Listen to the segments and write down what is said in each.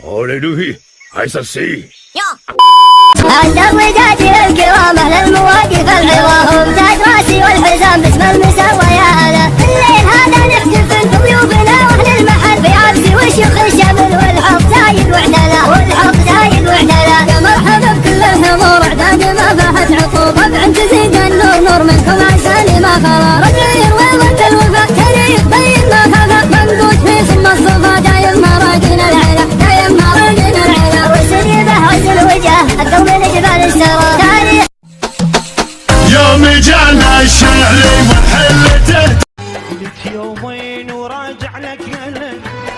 Hallelujah. I shall see. عند الرجال الكرام اهل المواقف الحلوه هم تاج راسي والحزام باسم المساوى يا هلا الليل هذا نحتفل بضيوفنا واهل المحل بعبسي وشيخ الشمل والحب زايد وعدنا يا مرحبا بكل الحضور اعداد ما فاحت عقوبه بعد تزيد النور نور منكم عساني ما خلا رجل يروي ضد الوفاء كريم بين ما خفى ممدود في ثم الصفا دايم مراجينا العلا وسريبه عز الوجه الدوم لجبال السرى يوم جانا الشعري والحلته قلت يومين وراجع لك يلا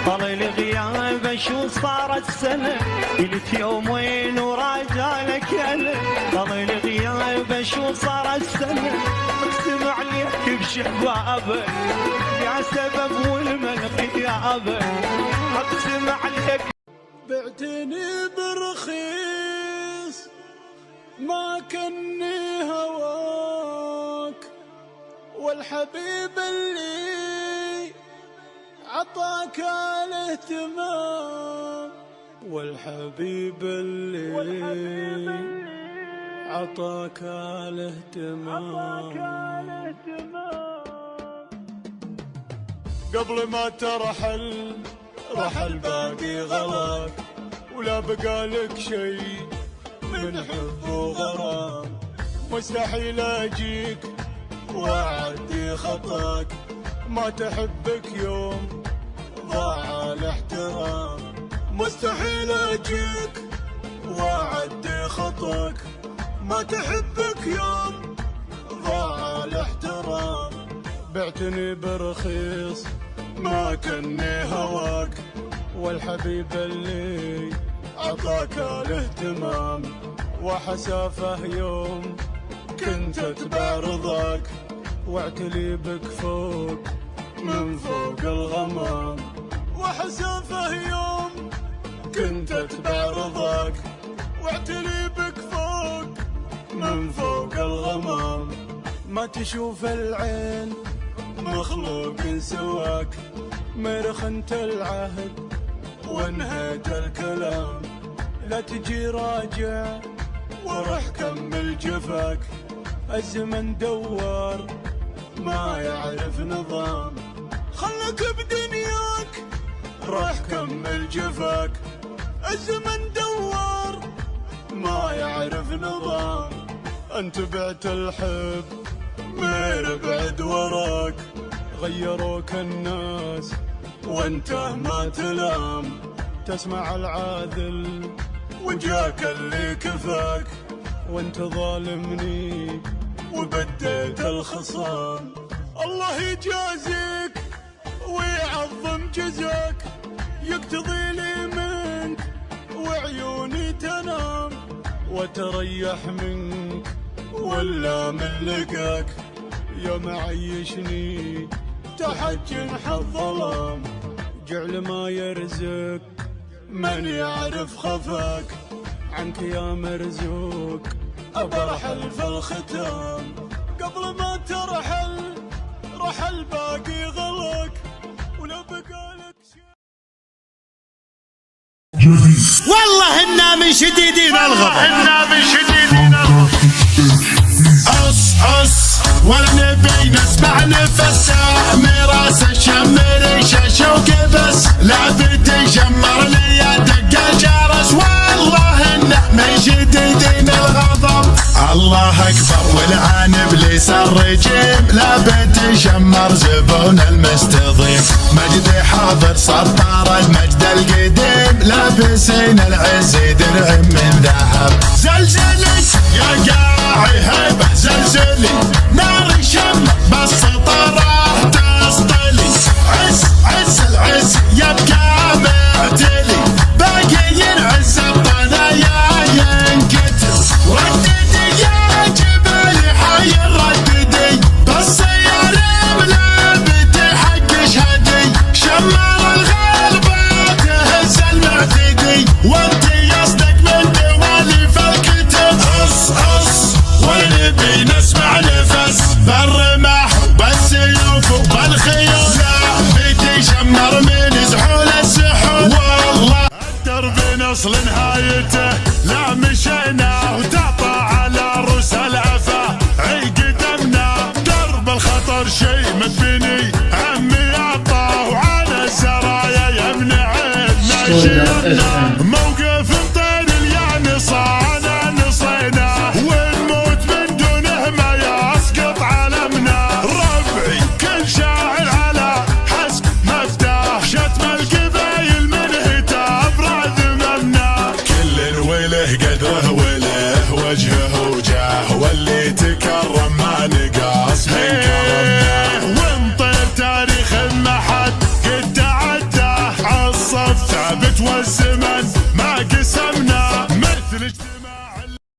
طال غيابه شو صارت سنه قلت يومين وراجع لك يلا طال غيابه شو صارت سنه اقسم عليك بشبابه يا سبب والملك يا ابا اقسم عليك بعتني برخيص ما كني هواك والحبيب اللي عطاك الاهتمام والحبيب اللي عطاك الاهتمام قبل ما ترحل رحل باقي غلاك ولا بقالك شي من حب وغرام مستحيل اجيك واعدي خطاك ما تحبك يوم ضاع الاحترام مستحيل اجيك واعدي خطاك ما تحبك يوم ضاع الاحترام بعتني برخيص ما كني هواك والحبيب اللي عطاك الاهتمام وحسافه يوم كنت اتبع رضاك واعتلي بك فوق من فوق الغمام وحسافه يوم كنت اتبع رضاك واعتلي بك فوق من فوق الغمام ما تشوف العين مخلوق سواك مرخنت العهد وانهيت الكلام لا تجي راجع وراح كمل جفاك الزمن دوار ما يعرف نظام خلك بدنياك راح كمل جفاك الزمن دوار ما يعرف نظام انت بعت الحب مير بعد وراك غيروك الناس وانت ما تلام تسمع العادل وجاك اللي كفاك وانت ظالمني وبديت الخصام الله يجازيك ويعظم جزاك يقتضي لي منك وعيوني تنام وتريح منك ولا من لقاك يا معيشني تحت جنح الظلام جعل ما يرزق من يعرف خفاك عنك يا مرزوق أبرحل في الختام قبل ما ترحل رحل باقي غلك ولا بقالك شيء والله إنا من شديدين الغضب عص ولا نبي نسمع نفسه مراس الشم ريشه وكبس لا بدي شمر لي دق الجرس والله انه من شديدين الغضب الله اكبر والعن ابليس الرجيم لا بدي شمر زبون المستضيف مجدي حاضر سطار المجد القديم لابسين العز درع من ذهب زلزلي يا قاعي هيبه زلزلي نار شم بس طرح تسطلي عز العز يبقى معتلي باقي ينعز الطنايا ينقتل رددي يا جبلي حي رددي بس يا رب لا بدي حق شهدي شمر الغيب وصل نهايته لا مشينا وتعطى على رؤوس العفا عي قدمنا درب الخطر شي مبني عمي عطاه وعلى السرايا يمنع ماشينا